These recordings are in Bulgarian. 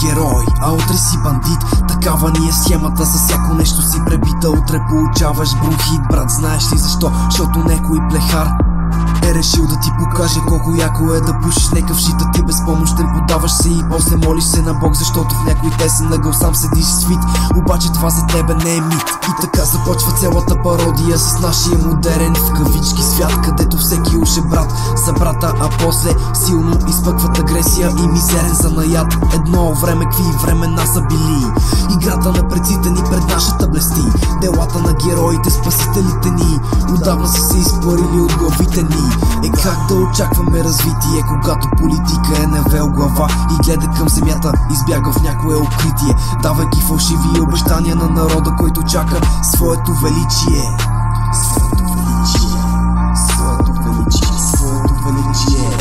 герой, а утре си бандит. Такава ни е схемата, за всяко нещо си пребита. Утре получаваш бронхит, брат, знаеш ли защо? Защото некой плехар е решил да ти покаже колко яко е да пушиш. Нека в шита ти безпомощен, подаваш се и после молиш се на Бог, защото в някой тесен ъгъл сам седиш свит. Обаче това за тебе не е мит. И така започва цялата пародия с нашия модерен в кавички свят, където всеки уж е брат за брата, а после силно изпъкват агресия и мизерен занаят. Едно време какви времена са били. Играта на предците ни пред нашата блести. Делата на героите, спасителите ни отдавна са се изпарили от главите ни. Е как да очакваме развитие, когато политика е навел глава и гледа към земята, избяга в някое укритие, давайки фалшиви обещания на народа, който чака своето величие. Своето величие, своето величие, своето величие.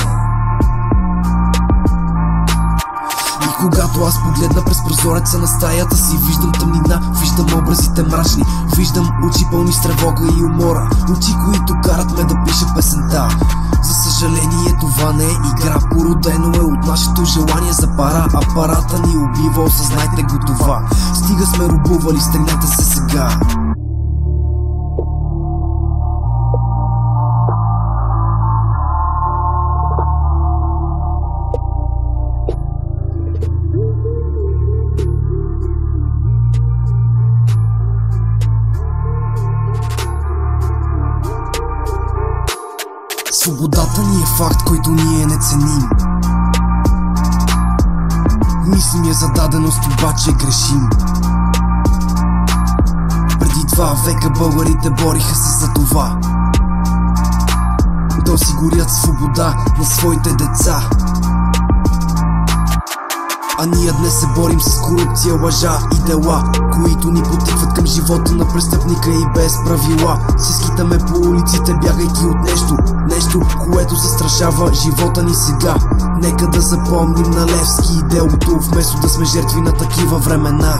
И когато аз погледна през прозореца на стаята си, виждам тъмнина, виждам образите мрачни, виждам очи пълни с тревога и умора, очи, които карат ме да пиша песента. За съжаление това не е игра, породено е от нашето желание за пара. Апарата ни убива, осъзнайте го това. Стига сме рубували, стегнете се сега. Свободата ни е факт, който ние не ценим. Мислим я за даденост, обаче грешим. Преди 2 века българите бориха се за това да осигурят свобода на своите деца. А ние днес се борим с корупция, лъжа и дела, които ни потикват към живота на престъпника и без правила. Се скитаме по улиците, бягайки от нещо, което застрашава живота ни сега. Нека да запомним на Левски и делото, вместо да сме жертви на такива времена.